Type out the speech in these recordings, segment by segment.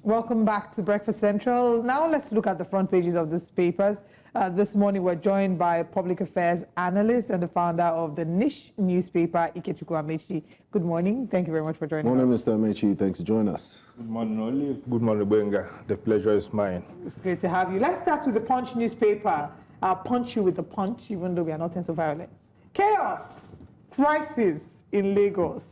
Welcome back to Breakfast Central. Now let's look at the front pages of these papers. This morning we're joined by Public Affairs Analyst and the founder of the niche newspaper, Ikechukwu Amaechi. Good morning. Thank you very much for joining us. Morning, Mr. Amaechi. Thanks for joining us. Good morning, Olive. Good morning, Benga. The pleasure is mine. It's great to have you. Let's start with the Punch newspaper. I'll punch you with the punch, even though we are not into violence. Chaos, crisis in Lagos.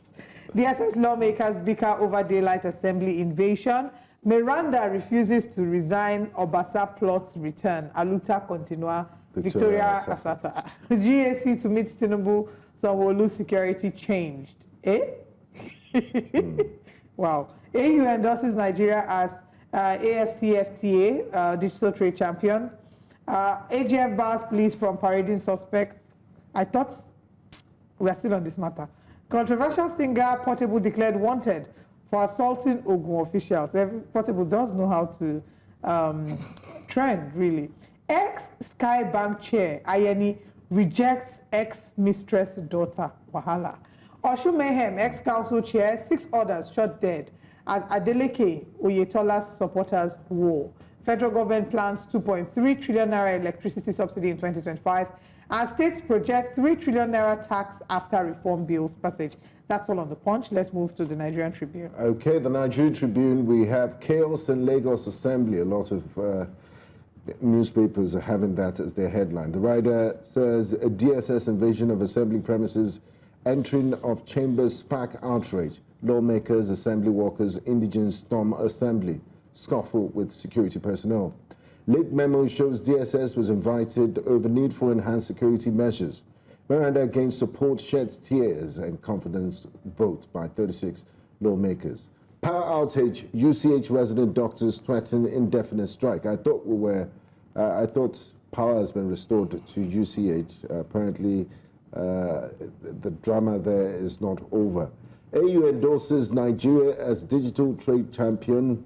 DSS lawmakers bicker over daylight assembly invasion. Miranda refuses to resign. Obasa plots return. Aluta continua. Victoria Asata. GAC to meet Tinubu. Sanwo-Olu security changed. Eh? Wow. AU endorses Nigeria as AFCFTA, digital trade champion. AGF bars police from parading suspects. I thought we are still on this matter. Controversial singer Portable declared wanted for assaulting Ogun officials. Portable does know how to trend, really. Ex-Sky Bank chair Ayeni rejects ex-mistress daughter Wahala. Oshu Mayhem, ex-council chair, 6 others shot dead as Adeleke Oyetola's supporters war. Federal government plans 2.3 trillion naira electricity subsidy in 2025. As states project 3 trillion naira tax after reform bill's passage. That's all on the Punch. Let's move to the Nigerian Tribune. Okay, the Nigerian Tribune, we have chaos in Lagos Assembly. A lot of newspapers are having that as their headline. The writer says a DSS invasion of assembly premises, entering of chambers spark outrage. Lawmakers, assembly workers, indigents storm assembly, scuffle with security personnel. Late memo shows DSS was invited over need for enhanced security measures. Miranda against support sheds tears and confidence vote by 36 lawmakers. Power outage, UCH resident doctors threaten indefinite strike. I thought power has been restored to UCH. Apparently, the drama there is not over. AU endorses Nigeria as digital trade champion.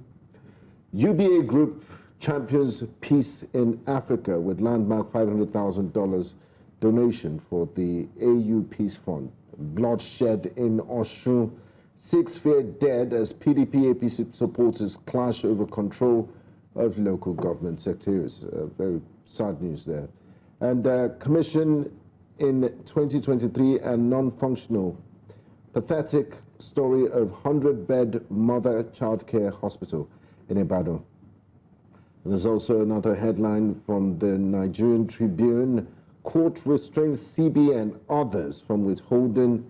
UBA Group champions peace in Africa with landmark $500,000 donation for the AU Peace Fund. Bloodshed in Osun. 6 feared dead as PDP APC supporters clash over control of local government secretaries. Very sad news there. And commission in 2023 and non-functional. Pathetic story of 100-bed mother childcare hospital in Ibadan. And there's also another headline from the Nigerian Tribune. Court restrains CB and others from withholding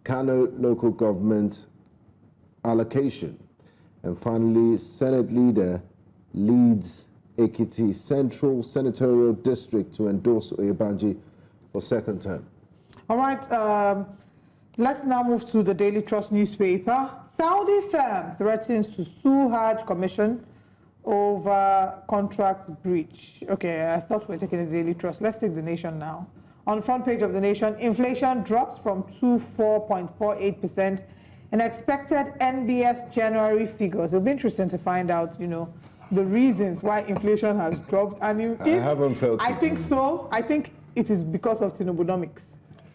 Kano local government allocation. And finally, Senate leader leads Ekiti Central Senatorial District to endorse Oyebanji for 2nd term. All right, let's now move to the Daily Trust newspaper. Saudi firm threatens to sue Hajj Commission over contract breach. Okay, I thought we were taking the Daily Trust. Let's take the Nation now. On the front page of the Nation, inflation drops from 24.48% in expected NBS January figures. It'll be interesting to find out, the reasons why inflation has dropped. And I haven't felt it. I think so. I think it is because of Tinubunomics.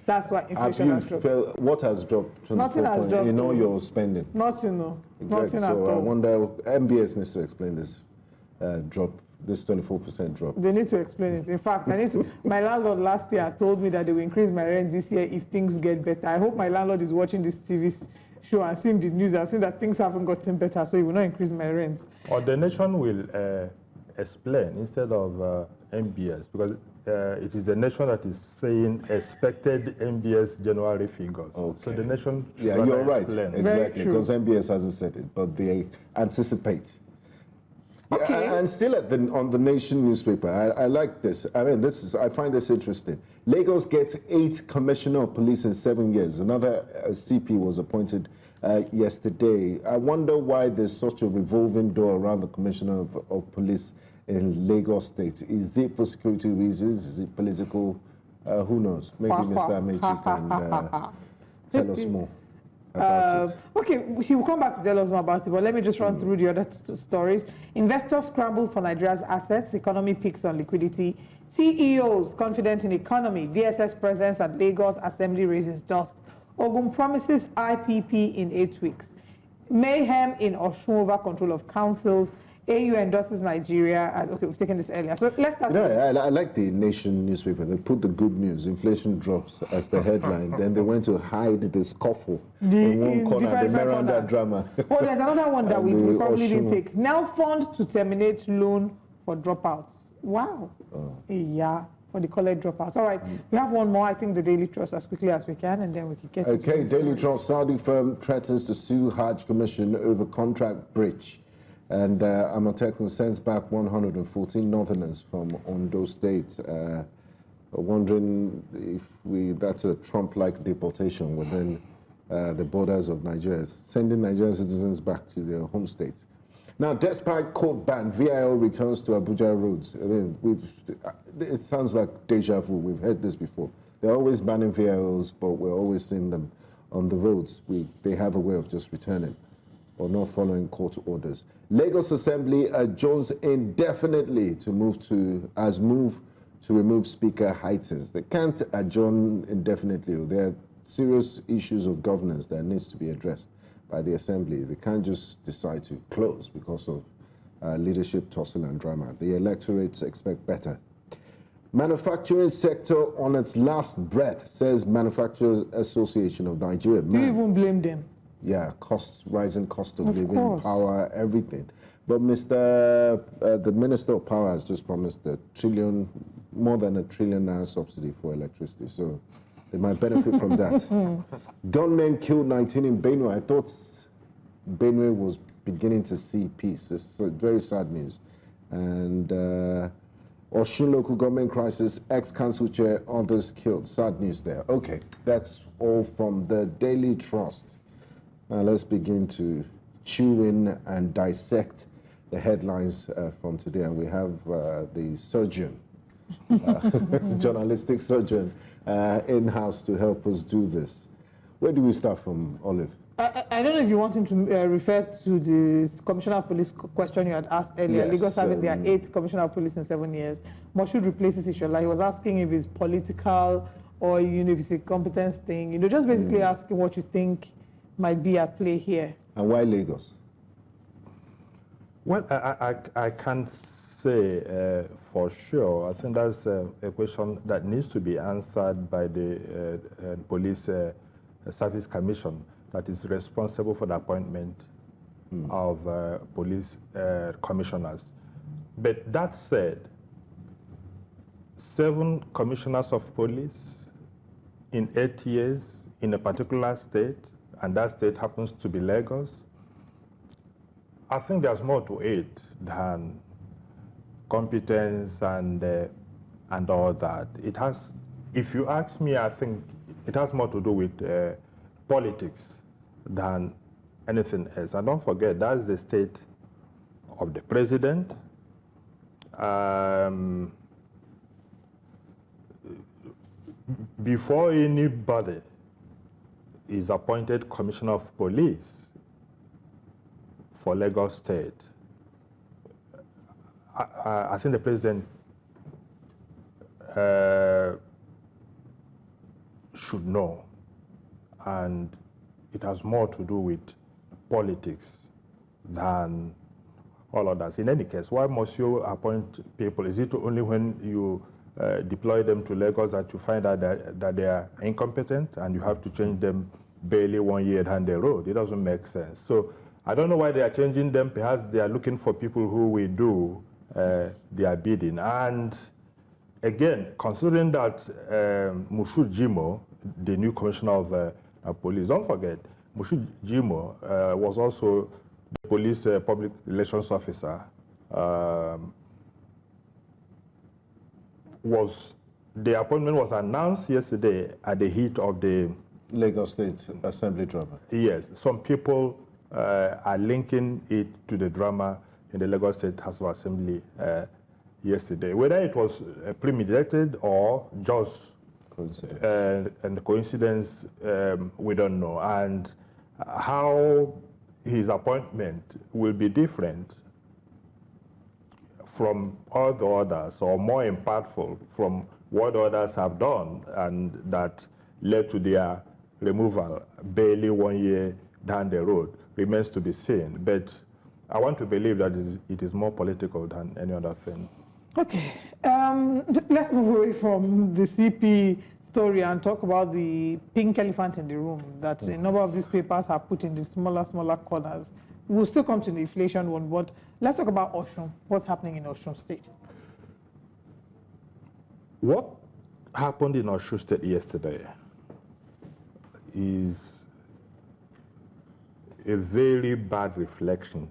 That's why inflation has dropped. What has dropped? Nothing has dropped. You know your spending. Nothing, no. Exactly. Nothing at So all. I wonder, MBS needs to explain this drop, this 24% drop. They need to explain it. In fact, my landlord last year told me that they will increase my rent this year if things get better. I hope my landlord is watching this TV show and seeing the news and seeing that things haven't gotten better, so he will not increase my rent. Or the Nation will explain instead of MBS, because it is the Nation that is saying expected MBS January figures. Okay. So the Nation should you're right. explain. Exactly, because MBS hasn't said it, but they anticipate. Okay. Yeah, and still on the Nation newspaper, I like this. I mean, I find this interesting. Lagos gets 8 commissioner of police in 7 years. Another CP was appointed yesterday. I wonder why there's such a revolving door around the commissioner of police in Lagos State. Is it for security reasons? Is it political? Who knows? Maybe Mr. Amaechi can tell us more about it. Okay, he will come back to tell us more about it, but let me just run through the other stories. Investors scramble for Nigeria's assets. Economy peaks on liquidity. CEOs confident in economy. DSS presence at Lagos Assembly raises dust. Ogun promises IPP in 8 weeks. mayhem in Osun over control of councils. AU endorses Nigeria as, okay, we've taken this earlier. So let's start. I like the Nation newspaper. They put the good news, inflation drops, as the headline. Then they went to hide the scuffle in one corner, the Miranda drama. Oh, there's another one that we probably didn't take. Now fund to terminate loan for dropouts. Wow. Yeah, for the college dropouts. All right, we have one more. I think the Daily Trust as quickly as we can, and then we can get to Okay, Daily Trust, Saudi firm threatens to sue Hajj Commission over contract breach. And Amateku sends back 114 northerners from Ondo State, wondering if that's a Trump-like deportation within the borders of Nigeria, sending Nigerian citizens back to their home state. Now, despite court ban, VIO returns to Abuja roads. I mean, it sounds like deja vu. We've heard this before. They're always banning VIOs, but we're always seeing them on the roads. They have a way of just returning or not following court orders. Lagos Assembly adjourns indefinitely to move to remove Speaker Heitens. They can't adjourn indefinitely. There are serious issues of governance that needs to be addressed by the Assembly. They can't just decide to close because of leadership tussle and drama. The electorates expect better. Manufacturing sector on its last breath, says Manufacturers Association of Nigeria. Do you even blame them? Yeah, rising cost of living, power, everything. But the Minister of Power has just promised more than a trillion naira subsidy for electricity. So they might benefit from that. Gunmen killed 19 in Benue. I thought Benue was beginning to see peace. It's very sad news. And Osun local government crisis, ex-council chair, others killed. Sad news there. Okay, that's all from the Daily Trust. Now let's begin to chew in and dissect the headlines from today. And we have the surgeon, journalistic surgeon, in-house to help us do this. Where do we start from, Olive? I don't know if you want him to refer to the Commissioner of Police question you had asked earlier. Yes, Lagos having their 8th Commissioner of Police in 7 years. Moshood replaces Ishola. He was asking if it's political or if it's a competence thing. Just basically asking what you think might be at play here. And why Lagos? Well, I can't say for sure. I think that's a question that needs to be answered by the Police Service Commission that is responsible for the appointment of police commissioners. But that said, 7 commissioners of police in 8 years in a particular state, and that state happens to be Lagos, I think there's more to it than competence and all that. It has, if you ask me, I think it has more to do with politics than anything else. And don't forget, that's the state of the president. Before anybody is appointed Commissioner of Police for Lagos State, I think the president should know, and it has more to do with politics than all others. In any case, why must you appoint people? Is it only when you deploy them to Lagos that you find out that they are incompetent and you have to change them barely 1 year down the road? It doesn't make sense. So I don't know why they are changing them. Perhaps they are looking for people who will do their bidding. And again, considering that Moshood Jimoh, the new commissioner of police, don't forget, Moshood Jimoh was also the police public relations officer. The appointment was announced yesterday at the heat of the Lagos State Assembly drama. Yes, some people are linking it to the drama in the Lagos State House of Assembly yesterday. Whether it was premeditated or just and coincidence, we don't know. And how his appointment will be different from all the others, or more impactful from what others have done, and that led to their removal barely 1 year down the road, remains to be seen. But I want to believe that it is more political than any other thing. Okay, let's move away from the CP story and talk about the pink elephant in the room that a number of these papers have put in the smaller corners. We'll still come to the inflation one, but let's talk about Osun. What's happening in Osun State? What happened in Osun State yesterday is a very bad reflection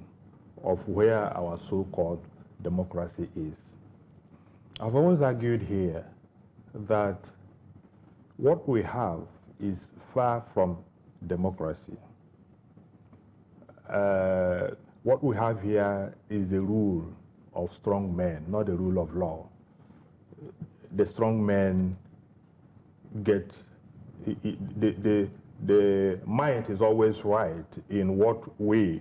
of where our so-called democracy is. I've always argued here that what we have is far from democracy. What we have here is the rule of strong men, not the rule of law. The strong men get, the might is always right in what we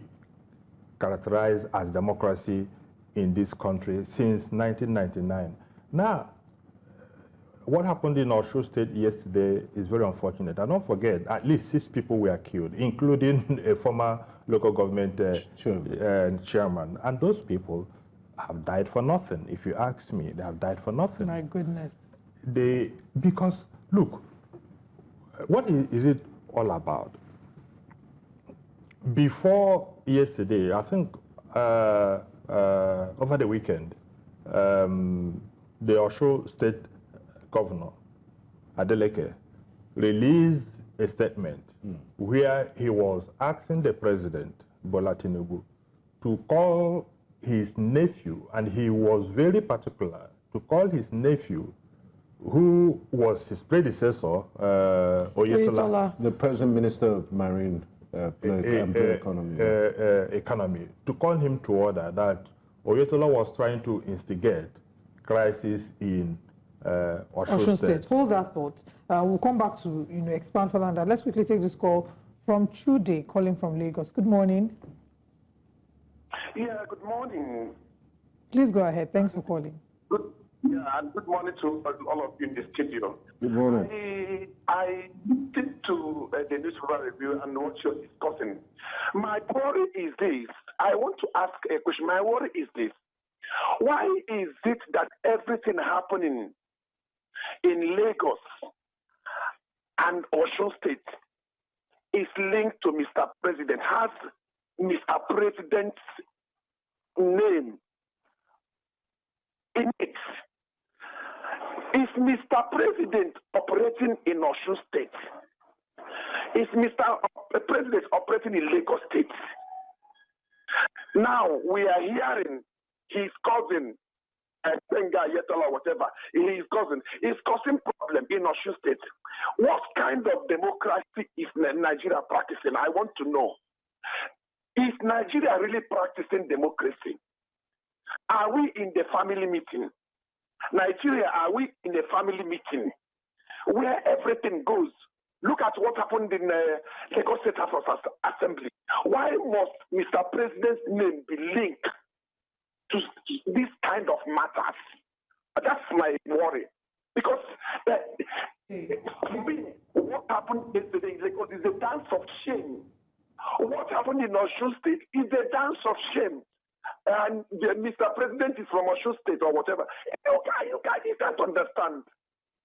characterize as democracy in this country since 1999. Now, what happened in Osun State yesterday is very unfortunate. And don't forget, at least 6 people were killed, including a former local government chairman. And those people have died for nothing. If you ask me, they have died for nothing. My goodness. Because, look, what is it all about? Before yesterday, I think over the weekend, the Osun State Governor, Adeleke, released a statement where he was asking the president, Bola Tinubu, to call his nephew, and he was very particular, to call his nephew, who was his predecessor, Oyetola, the present Minister of Marine Economy, to call him to order that Oyetola was trying to instigate crisis in Osun State. Hold that thought. We'll come back to expand further on that. Let's quickly take this call from Chude, calling from Lagos. Good morning. Yeah, good morning. Please go ahead. Thanks for calling. And good morning to all of you in the studio. Good morning. I listened to the newspaper review and what you're discussing. My worry is this. I want to ask a question. My worry is this. Why is it that everything happening in Lagos and Osun State is linked to Mr. President, has Mr. President's name in it? Is Mr. President operating in Osun State? Is Mr. President operating in Lagos State? Now we are hearing his cousin, Benga Yetola, whatever, his cousin is causing problem in Osun State. What kind of democracy is Nigeria practicing? I want to know. Is Nigeria really practicing democracy? Are we in the family meeting? Nigeria, are we in a family meeting where everything goes? Look at what happened in Lagos State House of Assembly. Why must Mr. President's name be linked to this kind of matters? That's my worry. Because what happened yesterday in Lagos is a dance of shame. What happened in Osun State is a dance of shame. And Mr. President is from Osun State or whatever. You can't understand.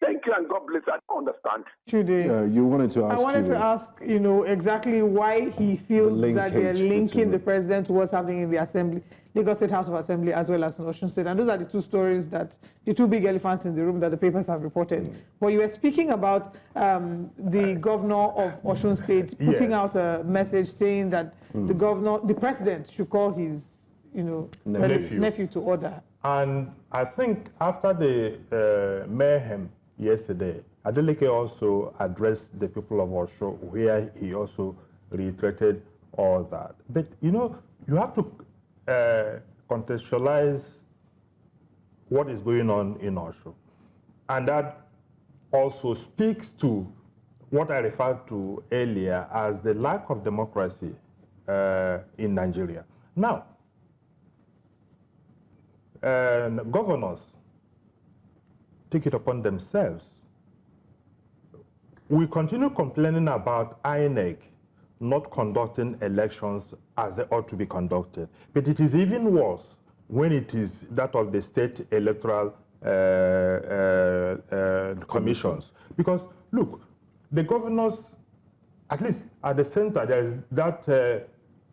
Thank you and God bless. I don't understand. Chude, you wanted to ask. I wanted to ask, exactly why he feels that they're linking the president to what's happening in the Assembly, Lagos State House of Assembly, as well as in Osun State. And those are the 2 stories the 2 big elephants in the room that the papers have reported. But you were speaking about the governor of Osun State putting out a message saying that the president should call his nephew to order. And I think after the mayhem yesterday, Adeleke also addressed the people of Osun, where he also reiterated all that. But you have to contextualize what is going on in Osun. And that also speaks to what I referred to earlier as the lack of democracy in Nigeria. Now, governors take it upon themselves. We continue complaining about INEC not conducting elections as they ought to be conducted. But it is even worse when it is that of the state electoral commissions. Because, look, the governors, at least at the center, there is that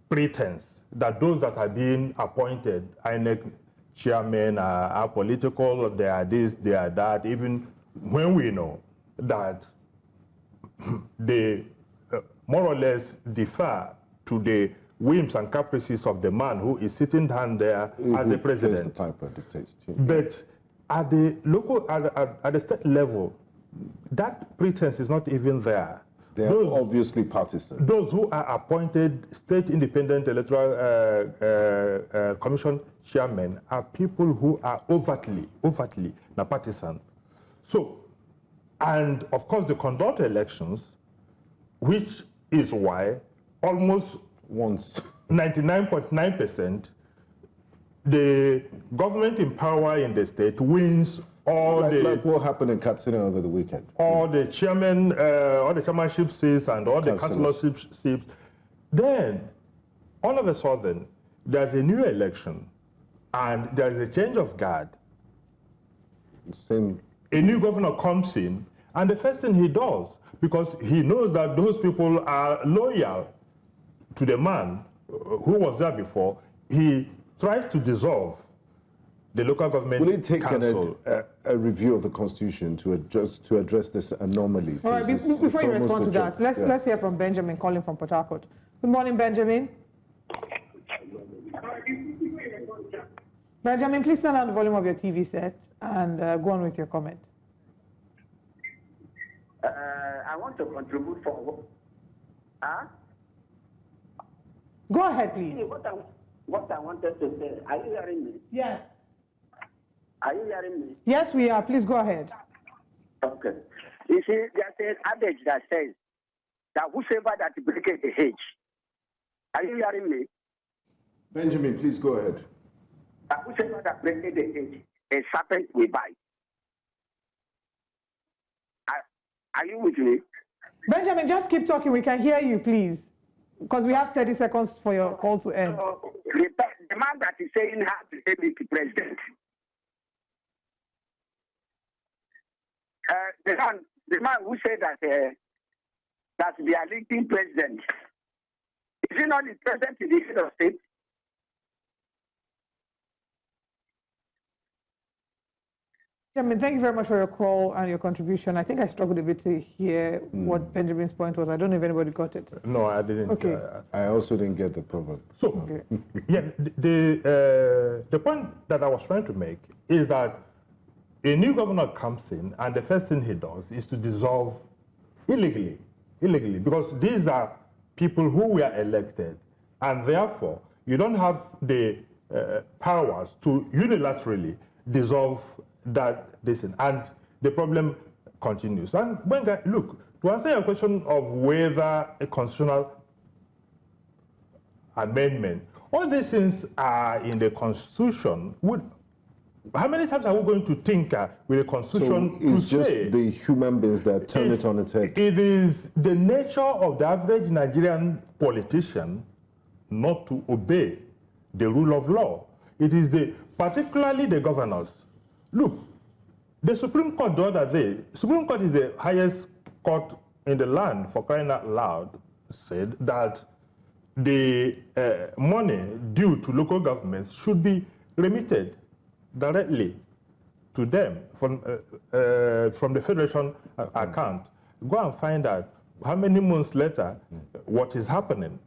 pretense that those that are being appointed, INEC chairmen are political, they are this, they are that, even when we know that they more or less defer to the whims and caprices of the man who is sitting down there as the president. But at the local, at the state level, that pretense is not even there. They are obviously partisan. Those who are appointed state independent electoral commission chairmen are people who are overtly partisan. So, and of course they conduct elections, which is why almost 99.9% the government in power in the state wins all like what happened in Katsina over the weekend. All the chairman, all the chairmanship seats and all the councillorship seats. Then, all of a sudden, there's a new election and there's a change of guard. A new governor comes in, and the first thing he does, because he knows that those people are loyal to the man who was there before, he tries to dissolve the local government Will it take council. a review of the Constitution to address this anomaly? All right, before you respond to that, let's hear from Benjamin calling from Port Harcourt. Good morning, Benjamin. Benjamin, please turn down the volume of your TV set and go on with your comment. I want to contribute for... Go ahead, please. What I wanted to say, are you hearing me? Yes. Are you hearing me? Yes, we are. Please go ahead. Okay. You see, there's an adage that says that whosoever that breaketh the hedge. Are you hearing me? Benjamin, please go ahead. That whosoever that breaketh the hedge, a serpent will bite. Are you with me? Benjamin, just keep talking. We can hear you, please. Because we have 30 seconds for your call to end. The man that is saying has to say it to president. The man who said that that we are electing president, is he not the president in the head of state? Benjamin, thank you very much for your call and your contribution. I think I struggled a bit to hear what Benjamin's point was. I don't know if anybody got it. No, I didn't. Okay. I also didn't get the proverb. So, yeah, the point that I was trying to make is that a new governor comes in, and the first thing he does is to dissolve illegally, because these are people who were elected, and therefore you don't have the powers to unilaterally dissolve this thing, and the problem continues. And look, to answer your question of whether a constitutional amendment, all these things are in the Constitution. How many times are we going to tinker with the Constitution? So it's just the human beings that turn it on its head. It is the nature of the average Nigerian politician not to obey the rule of law. It is particularly the governors. Look, the Supreme Court the other day, Supreme Court is the highest court in the land, for crying out loud, said that the money due to local governments should be remitted directly to them from the Federation account. Go and find out how many months later what is happening.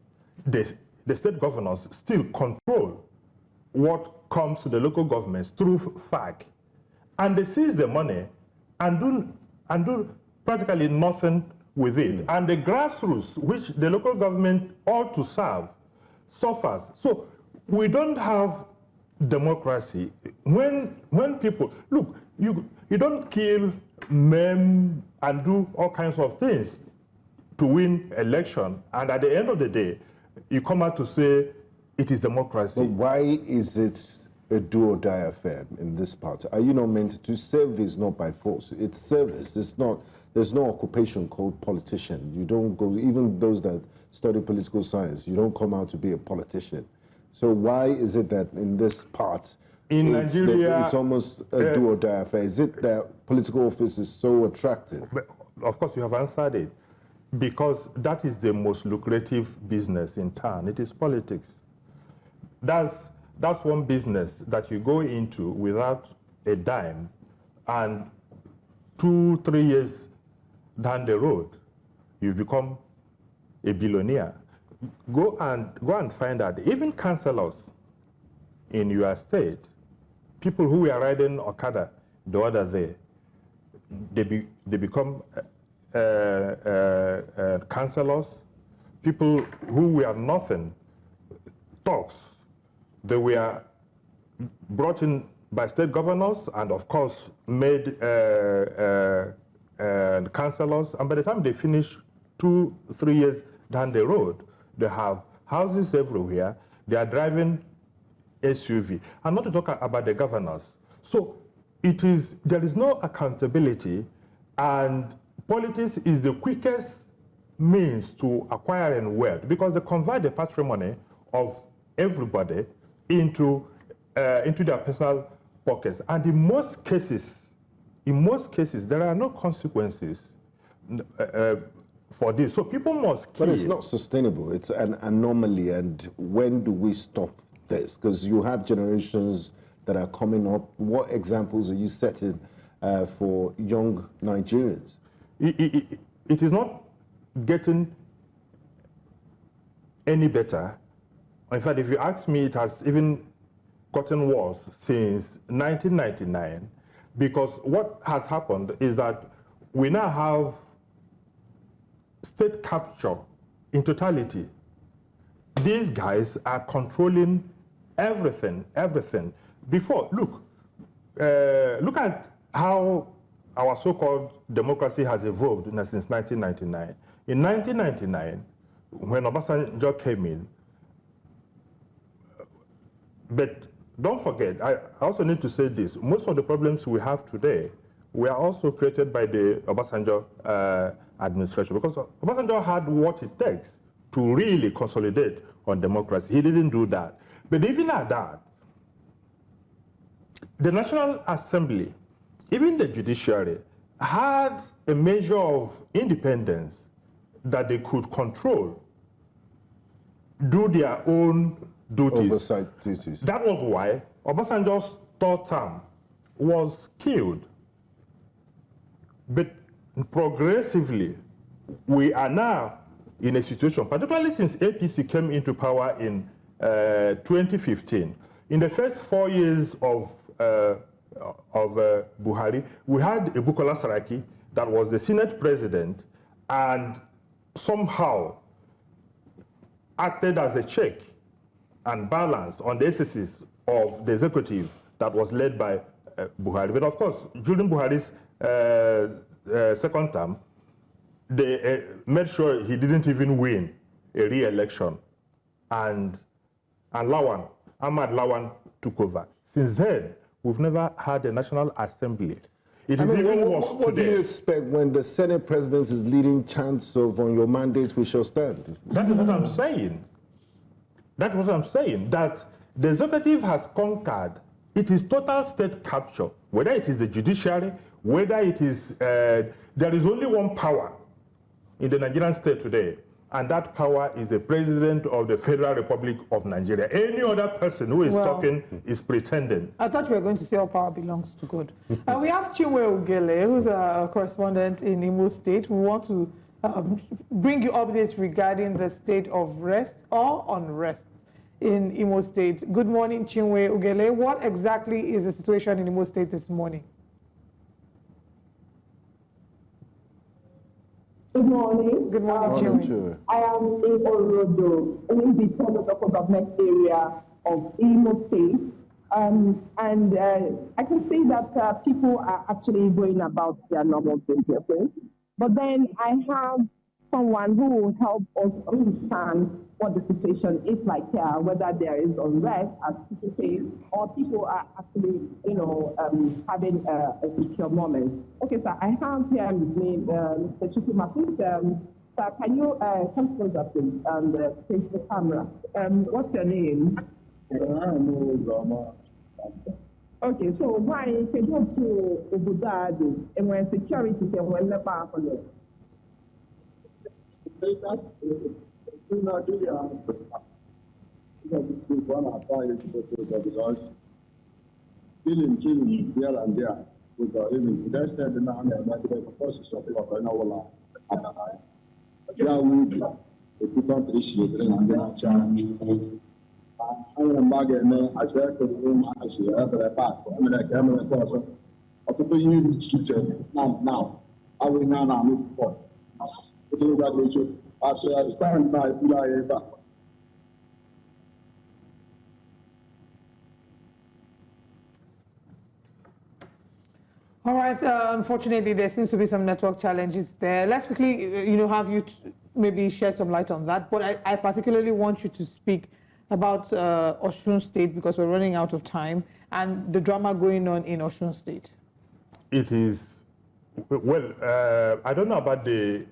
The state governors still control what comes to the local governments through FAC. And they seize the money and do practically nothing with it. And the grassroots, which the local government ought to serve, suffers. So we don't have democracy when people look. You don't kill, maim, and do all kinds of things to win election. And at the end of the day, you come out to say it is democracy. But why is it a do or die affair in this part? Are you not meant to serve? Is not by force. It's service. It's not there's no occupation called politician. You don't go, even those that study political science, you don't come out to be a politician. So why is it that in this part, in Nigeria, it's almost a do or die affair? Is it that political office is so attractive? But of course, you have answered it. Because that is the most lucrative business in town. It is politics. That's one business that you go into without a dime, and 2-3 years down the road, you become a billionaire. Go and find out. Even councillors in your state, people who were riding Okada the other day, they become councillors, people who were nothing, talks. They were brought in by state governors and, of course, made councillors. And by the time they finish 2-3 years down the road, they have houses everywhere. They are driving SUV. And not to talk about the governors. So there is no accountability, and politics is the quickest means to acquiring wealth, because they convert the patrimony of everybody into their personal pockets. And in most cases, there are no consequences for this. So people must kill. But it's not sustainable. It's an anomaly. And when do we stop this? Because you have generations that are coming up. What examples are you setting for young Nigerians? It is not getting any better. In fact, if you ask me, it has even gotten worse since 1999, because what has happened is that we now have state capture in totality. These guys are controlling everything. Before, look at how our so-called democracy has evolved since 1999. In 1999, when Obasanjo came in, but don't forget, I also need to say this, most of the problems we have today were also created by the Obasanjo administration, because Obasanjo had what it takes to really consolidate on democracy. He didn't do that. But even at that, the National Assembly, even the judiciary, had a measure of independence that they could control, do their own duties. Oversight duties. That was why Obasanjo's third term was killed. But progressively, we are now in a situation, particularly since APC came into power in 2015. In the first 4 years of Buhari, we had Bukola Saraki that was the Senate president and somehow acted as a check and balance on the exercise of the executive that was led by Buhari. But of course, during Buhari's second term, they made sure he didn't even win a re-election. And Ahmad Lawan took over. Since then, we've never had a National Assembly. It is even worse today. What do you expect when the Senate President is leading chants of "on your mandate we shall stand"? That is what I'm saying. That's what I'm saying, that the executive has conquered. It is total state capture, whether it is the judiciary, whether it is, there is only one power in the Nigerian state today, and that power is the President of the Federal Republic of Nigeria. Any other person who is talking is pretending. I thought you were going to say all power belongs to God. And we have Chinwe Ugele, who's a correspondent in Imo State. We want to bring you updates regarding the state of rest or unrest in Imo State. Good morning, Chinwe Ugele. What exactly is the situation in Imo State this morning? Good morning. Good morning, Chinwe. I am in Orodo, in the local government area of Imo State. I can say that people are actually going about their normal businesses. But then I have someone who will help us understand what the situation is like here, whether there is unrest, as people say, or people are actually, having a secure moment. Okay, sir, I have here with me Mr. Ikechukwu Amaechi. Sir, can you come closer, please, and face the camera? What's your name? Okay, so why can you go to Ubudadi and when security can when the back on it? Killing here and there with the even that's the now the process of an hour. Yeah, we people appreciate it and then I am bagging I try to room actually after I pass. I mean, I camera person. I put you in the future now. I will now move forward. I stand by All right. Unfortunately, there seems to be some network challenges there. Let's quickly, have you maybe shed some light on that. But I particularly want you to speak about Osun State because we're running out of time and the drama going on in Osun State. It is, well, I don't know about the...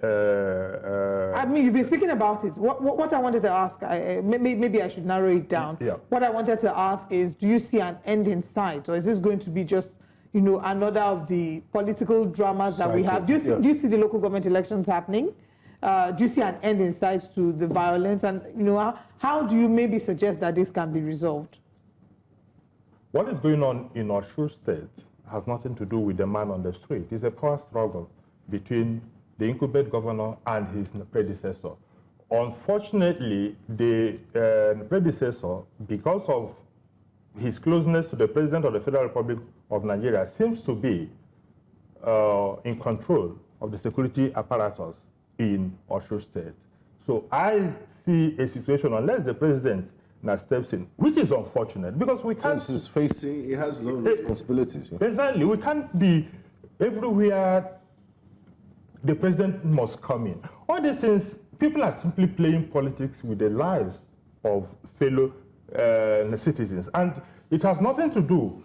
I mean, you've been speaking about it. What I wanted to ask, maybe I should narrow it down. Yeah. What I wanted to ask is, do you see an end in sight? Or is this going to be just, another of the political dramas that we have? Do you see the local government elections happening? Do you see an end in sight to the violence? And, how do you maybe suggest that this can be resolved? What is going on in Osun State has nothing to do with the man on the street. It's a power struggle between the incumbent governor and his predecessor. Unfortunately, the predecessor, because of his closeness to the President of the Federal Republic of Nigeria, seems to be in control of the security apparatus in Osun State. So I see a situation, unless the President now steps in, which is unfortunate, because we can't... He has his own responsibilities. Yeah. Exactly. We can't be everywhere the President must come in. All these things, people are simply playing politics with the lives of fellow citizens. And it has nothing to do.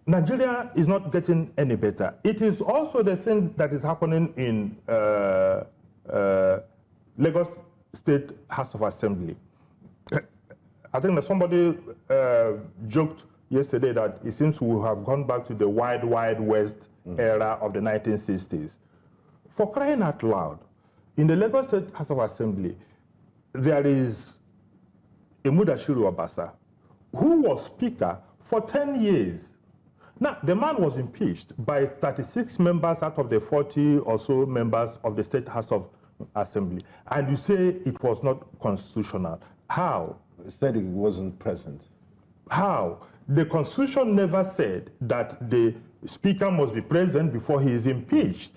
Nigeria is not getting any better. It is also the thing that is happening in Lagos State House of Assembly. I think that somebody joked yesterday that it seems we have gone back to the wild, wild west era of the 1960s. For crying out loud, in the Lagos State House of Assembly, there is Mudashiru Obasa, who was Speaker for 10 years. Now, the man was impeached by 36 members out of the 40 or so members of the State House of Assembly. And you say it was not constitutional. How? It said he wasn't present. How? The Constitution never said that the Speaker must be present before he is impeached.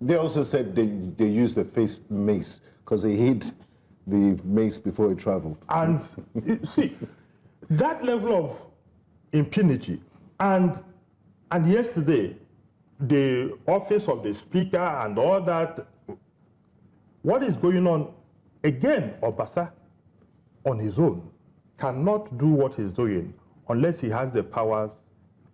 They also said they used the face mace because they hid the mace before he traveled. And see, that level of impunity. And yesterday, the office of the Speaker and all that, what is going on? Again, Obasa, on his own, cannot do what he's doing unless he has the powers,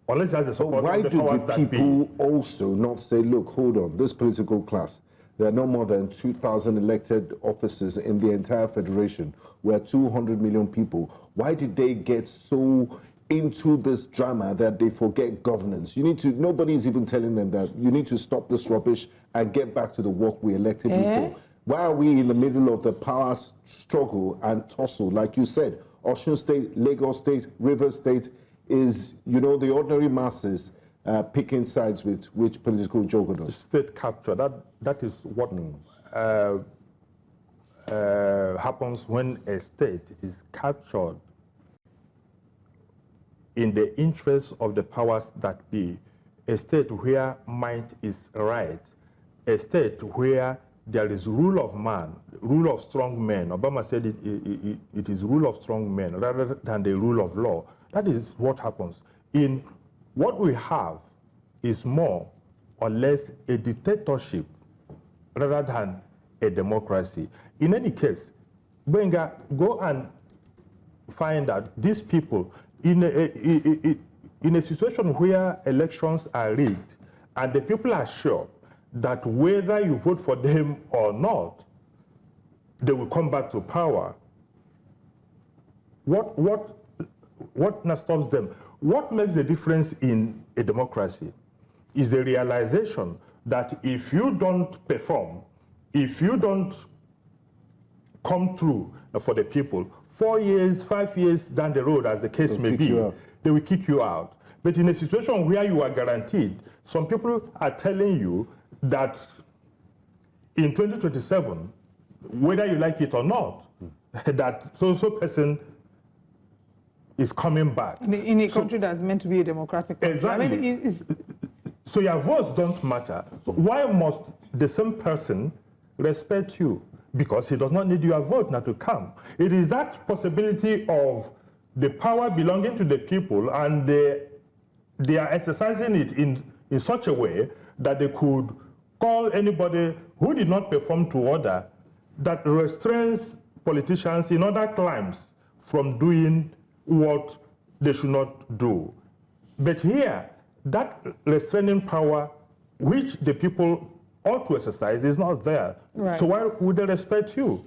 unless he has the support of the powers that be. Why do the people also not say, look, hold on, this political class, there are no more than 2,000 elected officers in the entire federation. We're 200 million people. Why did they get so into this drama that they forget governance? Nobody's even telling them that you need to stop this rubbish and get back to the work we elected you for. Why are we in the middle of the power struggle and tussle? Like you said, Osun State, Lagos State, Rivers State is, the ordinary masses picking sides with which political juggernaut. State capture, that is what happens when a state is captured in the interest of the powers that be. A state where might is right. A state where there is rule of man, rule of strong men. Obama said it is rule of strong men rather than the rule of law. That is what happens. In what we have is more or less a dictatorship rather than a democracy. In any case, Benga, go and find out these people in a situation where elections are rigged and the people are sure that whether you vote for them or not, they will come back to power. What now stops them? What makes the difference in a democracy is the realization that if you don't perform, if you don't come through for the people, 4 years, 5 years down the road, as the case may be, they will kick you out. But in a situation where you are guaranteed, some people are telling you that in 2027, whether you like it or not, that so-so person is coming back. In a country that's meant to be a democratic country. Exactly. I mean, so your votes don't matter. So why must the same person respect you? Because he does not need your vote now to come. It is that possibility of the power belonging to the people, and they are exercising it in such a way that they could call anybody who did not perform to order, that restrains politicians in other climes from doing what they should not do. But here, that restraining power which the people ought to exercise is not there. Right. So why would they respect you?